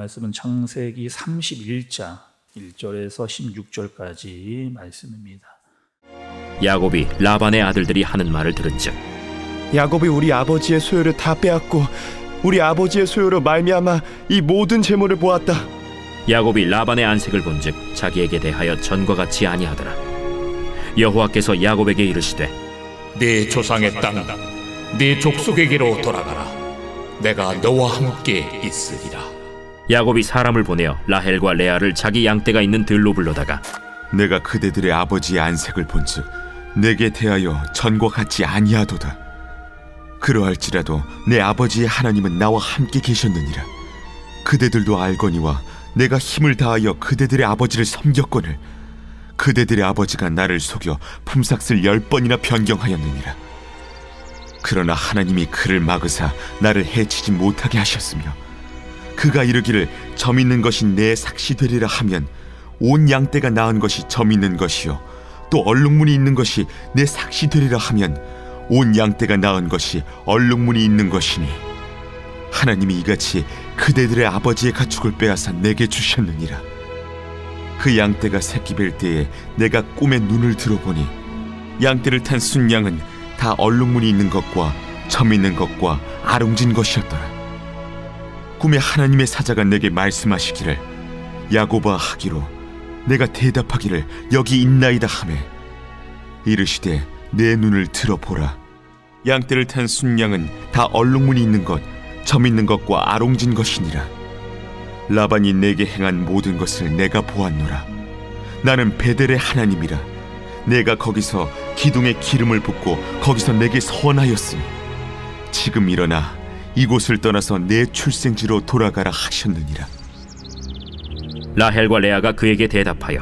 말씀은 창세기 31장 1절에서 16절까지 말씀입니다. 야곱이 라반의 아들들이 하는 말을 들은즉 야곱이 우리 아버지의 소유를 다 빼앗고 우리 아버지의 소유로 말미암아 이 모든 재물을 보았다. 야곱이 라반의 안색을 본즉 자기에게 대하여 전과 같이 아니하더라. 여호와께서 야곱에게 이르시되 네 조상의 땅, 네 족속에게로 돌아가라. 내가 너와 함께 있으리라. 야곱이 사람을 보내어 라헬과 레아를 자기 양떼가 있는 들로 불러다가 내가 그대들의 아버지의 안색을 본즉 내게 대하여 전과 같지 아니하도다. 그러할지라도 내 아버지의 하나님은 나와 함께 계셨느니라. 그대들도 알거니와 내가 힘을 다하여 그대들의 아버지를 섬겼거늘 그대들의 아버지가 나를 속여 품삯을 10번이나 변경하였느니라. 그러나 하나님이 그를 막으사 나를 해치지 못하게 하셨으며 그가 이르기를 점 있는 것이 내 삭시 되리라 하면 온 양떼가 낳은 것이 점 있는 것이요 또 얼룩무늬 있는 것이 내 삭시 되리라 하면 온 양떼가 낳은 것이 얼룩무늬 있는 것이니 하나님이 이같이 그대들의 아버지의 가축을 빼앗아 내게 주셨느니라. 그 양떼가 새끼 뵐 때에 내가 꿈에 눈을 들어보니 양떼를 탄 순양은 다 얼룩무늬 있는 것과 점 있는 것과 아롱진 것이었더라. 꿈에 하나님의 사자가 내게 말씀하시기를 야곱아 하기로 내가 대답하기를 여기 있나이다 하매 이르시되 내 눈을 들어보라. 양떼를 탄 순양은 다 얼룩무늬 있는 것, 점 있는 것과 아롱진 것이니라. 라반이 내게 행한 모든 것을 내가 보았노라. 나는 베델의 하나님이라. 내가 거기서 기둥에 기름을 붓고 거기서 내게 선하였으니 지금 일어나 이곳을 떠나서 내 출생지로 돌아가라 하셨느니라. 라헬과 레아가 그에게 대답하여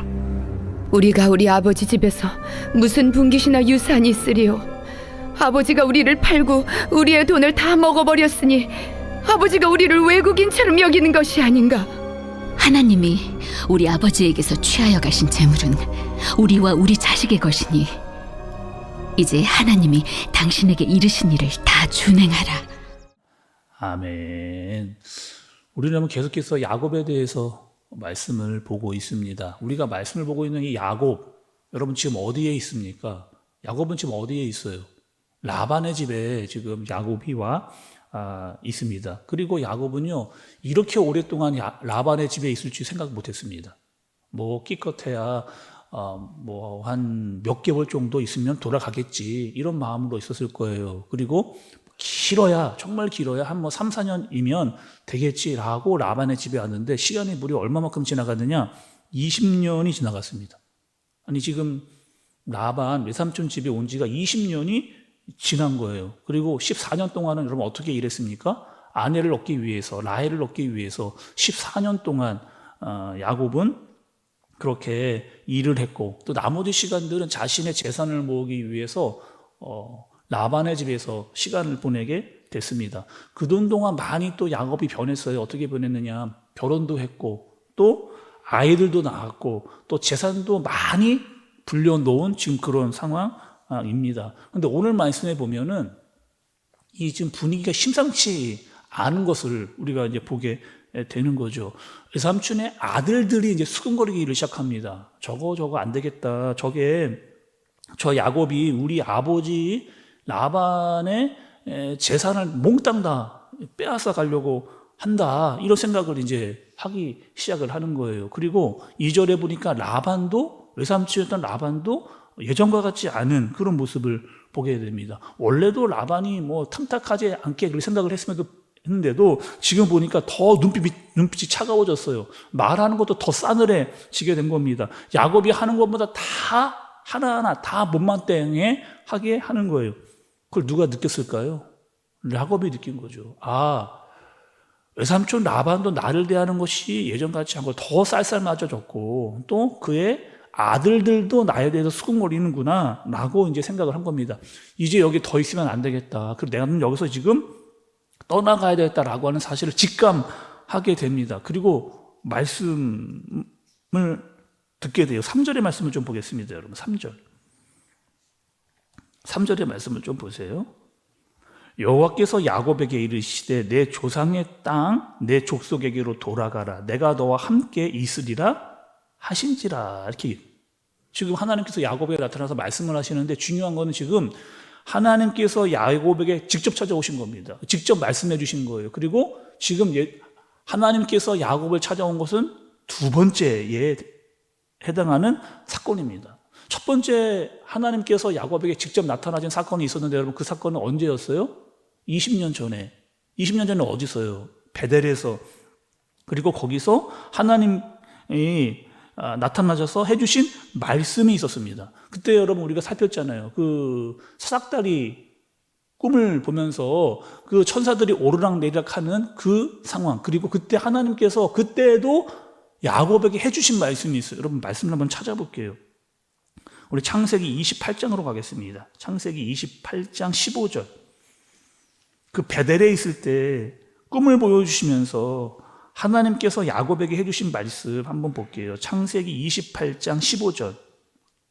우리가 우리 아버지 집에서 무슨 분깃이나 유산이 있으리요? 아버지가 우리를 팔고 우리의 돈을 다 먹어버렸으니 아버지가 우리를 외국인처럼 여기는 것이 아닌가? 하나님이 우리 아버지에게서 취하여 가신 재물은 우리와 우리 자식의 것이니 이제 하나님이 당신에게 이르신 일을 다 준행하라. 아멘. 우리는 계속해서 야곱에 대해서 말씀을 보고 있습니다. 우리가 말씀을 보고 있는 이 야곱, 여러분 지금 어디에 있습니까? 야곱은 지금 어디에 있어요? 라반의 집에 지금 야곱이와 있습니다. 그리고 야곱은요, 이렇게 오랫동안 라반의 집에 있을지 생각 못했습니다. 뭐 기껏해야 뭐 한 몇 개월 정도 있으면 돌아가겠지 이런 마음으로 있었을 거예요. 그리고 길어야 정말 길어야 한 뭐 3, 4년이면 되겠지라고 라반의 집에 왔는데 시간이 무려 얼마만큼 지나갔느냐? 20년이 지나갔습니다. 아니 지금 라반 외삼촌 집에 온 지가 20년이 지난 거예요. 그리고 14년 동안은 여러분 어떻게 일했습니까? 아내를 얻기 위해서, 라헬을 얻기 위해서 14년 동안 야곱은 그렇게 일을 했고 또 나머지 시간들은 자신의 재산을 모으기 위해서 라반의 집에서 시간을 보내게 됐습니다. 그 동안 많이 또 야곱이 변했어요. 어떻게 변했느냐? 결혼도 했고 또 아이들도 낳았고 또 재산도 많이 불려놓은 지금 그런 상황입니다. 그런데 오늘 말씀에 보면은 이 지금 분위기가 심상치 않은 것을 우리가 이제 보게 되는 거죠. 외삼촌의 아들들이 이제 수근거리기를 시작합니다. 저거 안 되겠다. 저 야곱이 우리 아버지 라반의 재산을 몽땅 다 빼앗아 가려고 한다. 이런 생각을 이제 하기 시작을 하는 거예요. 그리고 2절에 보니까 라반도, 외삼촌이었던 라반도 예전과 같지 않은 그런 모습을 보게 됩니다. 원래도 라반이 뭐 탐탁하지 않게 그렇게 생각을 했는데도 지금 보니까 더 눈빛이 차가워졌어요. 말하는 것도 더 싸늘해지게 된 겁니다. 야곱이 하는 것보다 다 하나하나 다 못만땅해 하게 하는 거예요. 그걸 누가 느꼈을까요? 야곱이 느낀 거죠. 외삼촌 라반도 나를 대하는 것이 예전같지 않고 더 쌀쌀맞아졌고 또 그의 아들들도 나에 대해서 수긍거리는구나 라고 이제 생각을 한 겁니다. 이제 여기 더 있으면 안 되겠다. 그리고 내가 여기서 지금 떠나가야 되겠다라고 하는 사실을 직감하게 됩니다. 그리고 말씀을 듣게 돼요. 3절의 말씀을 좀 보겠습니다. 여러분 3절의 말씀을 좀 보세요. 여호와께서 야곱에게 이르시되 내 조상의 땅 내 족속에게로 돌아가라. 내가 너와 함께 있으리라 하신지라. 이렇게 지금 하나님께서 야곱에게 나타나서 말씀을 하시는데 중요한 거는 지금 하나님께서 야곱에게 직접 찾아오신 겁니다. 직접 말씀해 주신 거예요. 그리고 지금 하나님께서 야곱을 찾아온 것은 두 번째에 해당하는 사건입니다. 첫 번째 하나님께서 야곱에게 직접 나타나신 사건이 있었는데 여러분 그 사건은 언제였어요? 20년 전에. 20년 전에 어디서요? 베델에서. 그리고 거기서 하나님이 나타나셔서 해주신 말씀이 있었습니다. 그때 여러분 우리가 살폈잖아요. 그 사닥다리 꿈을 보면서 그 천사들이 오르락내리락 하는 그 상황, 그리고 그때 하나님께서 그때도 야곱에게 해주신 말씀이 있어요. 여러분 말씀을 한번 찾아볼게요. 우리 창세기 28장으로 가겠습니다. 창세기 28장 15절. 그 베델에 있을 때 꿈을 보여주시면서 하나님께서 야곱에게 해주신 말씀 한번 볼게요. 창세기 28장 15절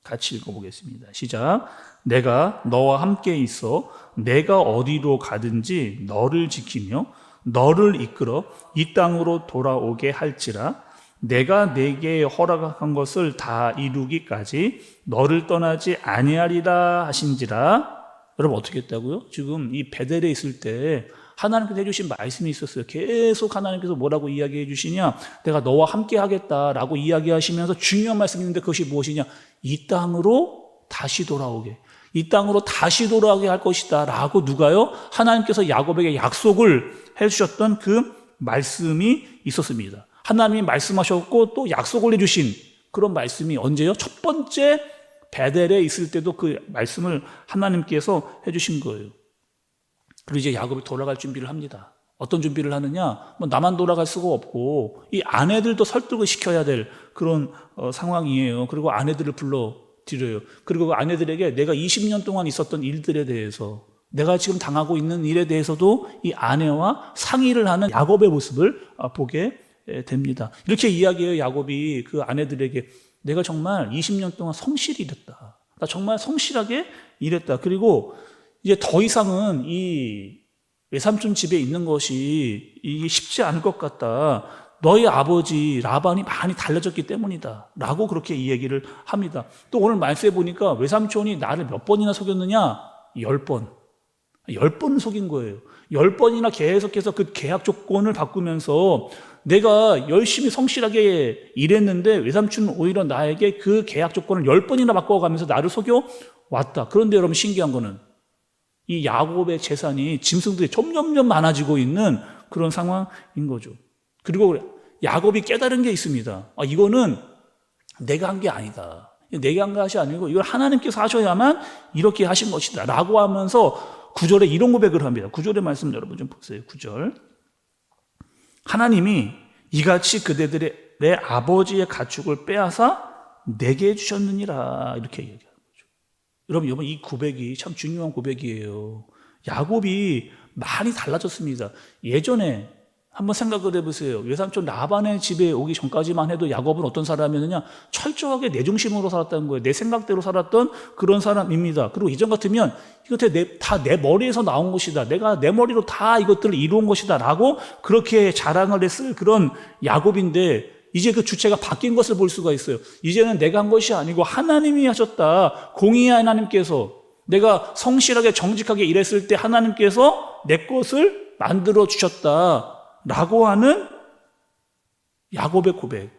같이 읽어보겠습니다. 시작. 내가 너와 함께 있어 내가 어디로 가든지 너를 지키며 너를 이끌어 이 땅으로 돌아오게 할지라. 내가 내게 허락한 것을 다 이루기까지 너를 떠나지 아니하리라 하신지라. 여러분 어떻게 했다고요? 지금 이 베델에 있을 때 하나님께서 해주신 말씀이 있었어요. 계속 하나님께서 뭐라고 이야기해 주시냐? 내가 너와 함께 하겠다라고 이야기하시면서 중요한 말씀이 있는데 그것이 무엇이냐? 이 땅으로 다시 돌아오게. 이 땅으로 다시 돌아오게 할 것이다 라고 누가요? 하나님께서 야곱에게 약속을 해주셨던 그 말씀이 있었습니다. 하나님이 말씀하셨고 또 약속을 해주신 그런 말씀이 언제요? 첫 번째 베델에 있을 때도 그 말씀을 하나님께서 해주신 거예요. 그리고 이제 야곱이 돌아갈 준비를 합니다. 어떤 준비를 하느냐? 뭐 나만 돌아갈 수가 없고 이 아내들도 설득을 시켜야 될 그런 상황이에요. 그리고 아내들을 불러드려요. 그리고 그 아내들에게 내가 20년 동안 있었던 일들에 대해서 내가 지금 당하고 있는 일에 대해서도 이 아내와 상의를 하는 야곱의 모습을 보게 됩니다. 이렇게 이야기해요. 야곱이 그 아내들에게 내가 정말 20년 동안 성실히 일했다. 나 정말 성실하게 일했다. 그리고 이제 더 이상은 이 외삼촌 집에 있는 것이 이게 쉽지 않을 것 같다. 너희 아버지 라반이 많이 달라졌기 때문이다. 라고 그렇게 이 얘기를 합니다. 또 오늘 말씀해 보니까 외삼촌이 나를 몇 번이나 속였느냐? 10번. 10번을 속인 거예요. 10번이나 계속해서 그 계약 조건을 바꾸면서 내가 열심히 성실하게 일했는데 외삼촌은 오히려 나에게 그 계약 조건을 10번이나 바꿔가면서 나를 속여왔다. 그런데 여러분 신기한 거는 이 야곱의 재산이 짐승들이 점점점 많아지고 있는 그런 상황인 거죠. 그리고 야곱이 깨달은 게 있습니다. 이거는 내가 한 게 아니다. 내가 한 것이 아니고 이걸 하나님께서 하셔야만 이렇게 하신 것이다 라고 하면서 9절에 이런 고백을 합니다. 9절의 말씀 여러분 좀 보세요. 9절. 하나님이 이같이 그대들의 내 아버지의 가축을 빼앗아 내게 주셨느니라 이렇게 얘기하는 거죠. 여러분 이 고백이 참 중요한 고백이에요. 야곱이 많이 달라졌습니다. 예전에 한번 생각을 해보세요. 외삼촌 라반의 집에 오기 전까지만 해도 야곱은 어떤 사람이었느냐? 철저하게 내 중심으로 살았다는 거예요. 내 생각대로 살았던 그런 사람입니다. 그리고 이전 같으면 이거 다 내 머리에서 나온 것이다. 내가 내 머리로 다 이것들을 이루은 것이다 라고 그렇게 자랑을 했을 그런 야곱인데 이제 그 주체가 바뀐 것을 볼 수가 있어요. 이제는 내가 한 것이 아니고 하나님이 하셨다. 공의의 하나님께서 내가 성실하게 정직하게 일했을 때 하나님께서 내 것을 만들어 주셨다 라고 하는 야곱의 고백,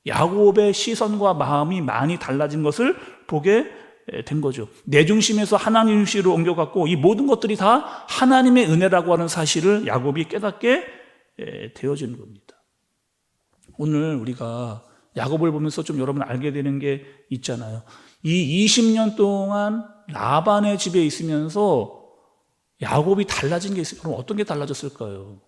야곱의 시선과 마음이 많이 달라진 것을 보게 된 거죠. 내 중심에서 하나님 중심으로 옮겨갔고 이 모든 것들이 다 하나님의 은혜라고 하는 사실을 야곱이 깨닫게 되어지는 겁니다. 오늘 우리가 야곱을 보면서 좀 여러분 알게 되는 게 있잖아요. 이 20년 동안 라반의 집에 있으면서 야곱이 달라진 게 있어요. 그럼 어떤 게 달라졌을까요?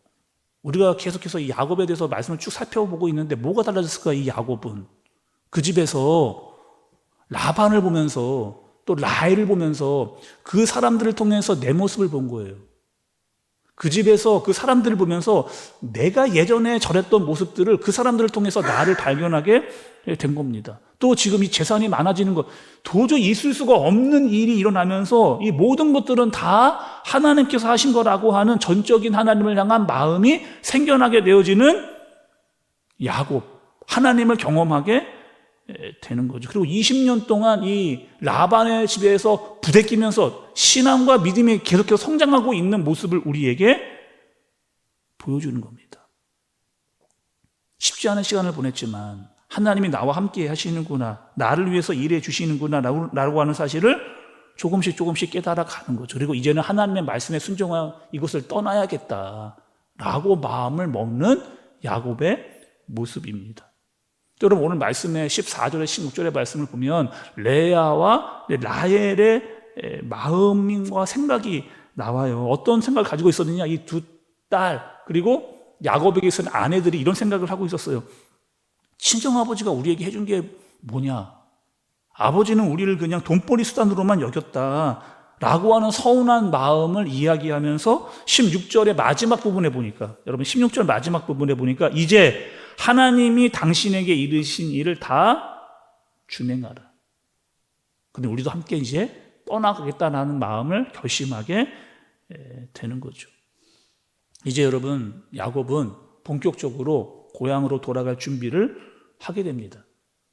우리가 계속해서 이 야곱에 대해서 말씀을 쭉 살펴보고 있는데 뭐가 달라졌을까? 이 야곱은 그 집에서 라반을 보면서 또 라헬을 보면서 그 사람들을 통해서 내 모습을 본 거예요. 그 집에서 그 사람들을 보면서 내가 예전에 저랬던 모습들을 그 사람들을 통해서 나를 발견하게 된 겁니다. 또 지금 이 재산이 많아지는 것, 도저히 있을 수가 없는 일이 일어나면서 이 모든 것들은 다 하나님께서 하신 거라고 하는 전적인 하나님을 향한 마음이 생겨나게 되어지는 야곱, 하나님을 경험하게 되는 거죠. 그리고 20년 동안 이 라반의 집에서 부대끼면서 신앙과 믿음이 계속해서 성장하고 있는 모습을 우리에게 보여주는 겁니다. 쉽지 않은 시간을 보냈지만 하나님이 나와 함께 하시는구나, 나를 위해서 일해 주시는구나 라고 하는 사실을 조금씩 깨달아 가는 거죠. 그리고 이제는 하나님의 말씀에 순종하여 이곳을 떠나야겠다라고 마음을 먹는 야곱의 모습입니다. 여러분, 오늘 말씀의 14절에 16절의 말씀을 보면 레아와 라헬의 마음과 생각이 나와요. 어떤 생각을 가지고 있었느냐, 이 두 딸 그리고 야곱에게 있는 아내들이 이런 생각을 하고 있었어요. 친정아버지가 우리에게 해준 게 뭐냐, 아버지는 우리를 그냥 돈벌이 수단으로만 여겼다라고 하는 서운한 마음을 이야기하면서 16절의 마지막 부분에 보니까, 여러분 16절 마지막 부분에 보니까 이제 하나님이 당신에게 이르신 일을 다 준행하라. 근데 우리도 함께 이제 떠나가겠다라는 마음을 결심하게 되는 거죠. 이제 여러분, 야곱은 본격적으로 고향으로 돌아갈 준비를 하게 됩니다.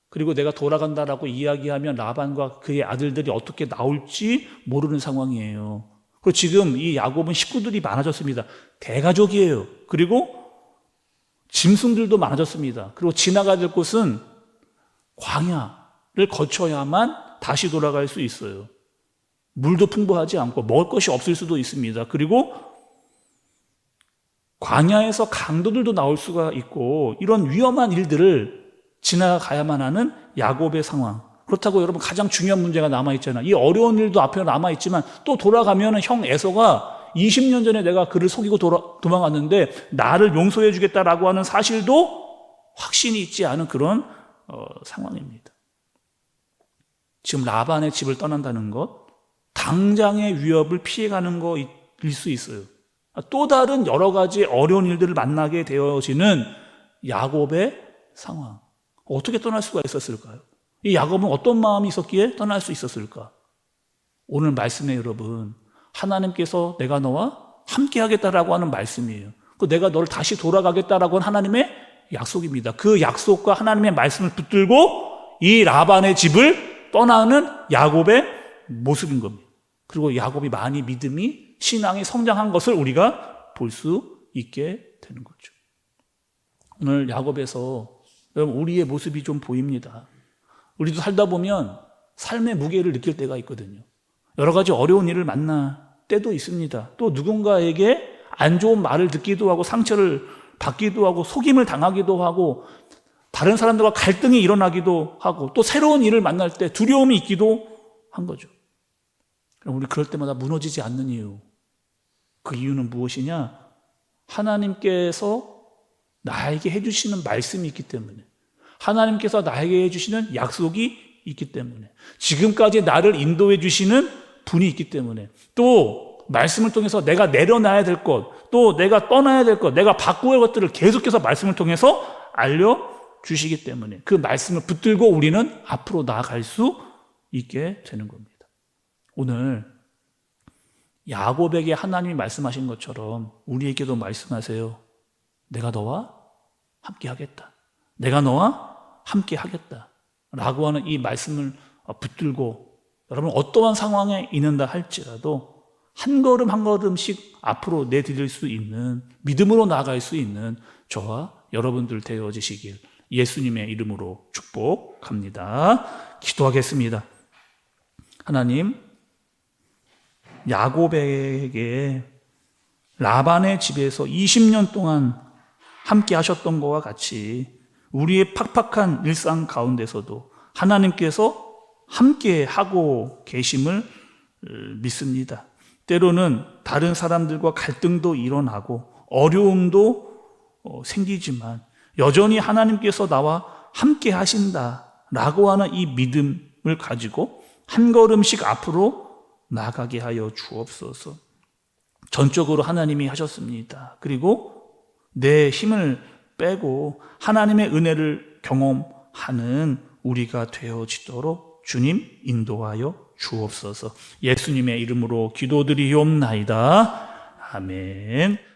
그리고 내가 돌아간다라고 이야기하면 라반과 그의 아들들이 어떻게 나올지 모르는 상황이에요. 그리고 지금 이 야곱은 식구들이 많아졌습니다. 대가족이에요. 그리고 짐승들도 많아졌습니다. 그리고 지나가야 될 곳은 광야를 거쳐야만 다시 돌아갈 수 있어요. 물도 풍부하지 않고 먹을 것이 없을 수도 있습니다. 그리고 광야에서 강도들도 나올 수가 있고, 이런 위험한 일들을 지나가야만 하는 야곱의 상황. 그렇다고 여러분, 가장 중요한 문제가 남아있잖아요. 이 어려운 일도 앞에 남아있지만 또 돌아가면 형 에서가 20년 전에 내가 그를 속이고 도망갔는데 나를 용서해 주겠다라고 하는 사실도 확신이 있지 않은 그런 상황입니다. 지금 라반의 집을 떠난다는 것, 당장의 위협을 피해가는 것일 수 있어요. 또 다른 여러 가지 어려운 일들을 만나게 되어지는 야곱의 상황. 어떻게 떠날 수가 있었을까요? 이 야곱은 어떤 마음이 있었기에 떠날 수 있었을까? 오늘 말씀에 여러분, 하나님께서 내가 너와 함께 하겠다라고 하는 말씀이에요. 내가 너를 다시 돌아가겠다라고 하는 하나님의 약속입니다. 그 약속과 하나님의 말씀을 붙들고 이 라반의 집을 떠나는 야곱의 모습인 겁니다. 그리고 야곱이 많이 믿음이, 신앙이 성장한 것을 우리가 볼 수 있게 되는 거죠. 오늘 야곱에서 여러분, 우리의 모습이 좀 보입니다. 우리도 살다 보면 삶의 무게를 느낄 때가 있거든요. 여러 가지 어려운 일을 만날 때도 있습니다. 또 누군가에게 안 좋은 말을 듣기도 하고, 상처를 받기도 하고, 속임을 당하기도 하고, 다른 사람들과 갈등이 일어나기도 하고, 또 새로운 일을 만날 때 두려움이 있기도 한 거죠. 우리 그럴 때마다 무너지지 않는 이유, 그 이유는 무엇이냐? 하나님께서 나에게 해주시는 말씀이 있기 때문에, 하나님께서 나에게 해주시는 약속이 있기 때문에, 지금까지 나를 인도해 주시는 분이 있기 때문에, 또 말씀을 통해서 내가 내려놔야 될 것, 또 내가 떠나야 될 것, 내가 바꿔야 할 것들을 계속해서 말씀을 통해서 알려주시기 때문에 그 말씀을 붙들고 우리는 앞으로 나아갈 수 있게 되는 겁니다. 오늘 야곱에게 하나님이 말씀하신 것처럼 우리에게도 말씀하세요. 내가 너와 함께 하겠다. 내가 너와 함께 하겠다. 라고 하는 이 말씀을 붙들고 여러분 어떠한 상황에 있는다 할지라도 한 걸음 한 걸음씩 앞으로 내디딜 수 있는, 믿음으로 나아갈 수 있는 저와 여러분들 되어지시길 예수님의 이름으로 축복합니다. 기도하겠습니다. 하나님, 야곱에게 라반의 집에서 20년 동안 함께 하셨던 것과 같이 우리의 팍팍한 일상 가운데서도 하나님께서 함께 하고 계심을 믿습니다. 때로는 다른 사람들과 갈등도 일어나고 어려움도 생기지만 여전히 하나님께서 나와 함께 하신다라고 하는 이 믿음을 가지고 한 걸음씩 앞으로 나가게 하여 주옵소서. 전적으로 하나님이 하셨습니다. 그리고 내 힘을 빼고 하나님의 은혜를 경험하는 우리가 되어지도록 주님 인도하여 주옵소서. 예수님의 이름으로 기도드리옵나이다. 아멘.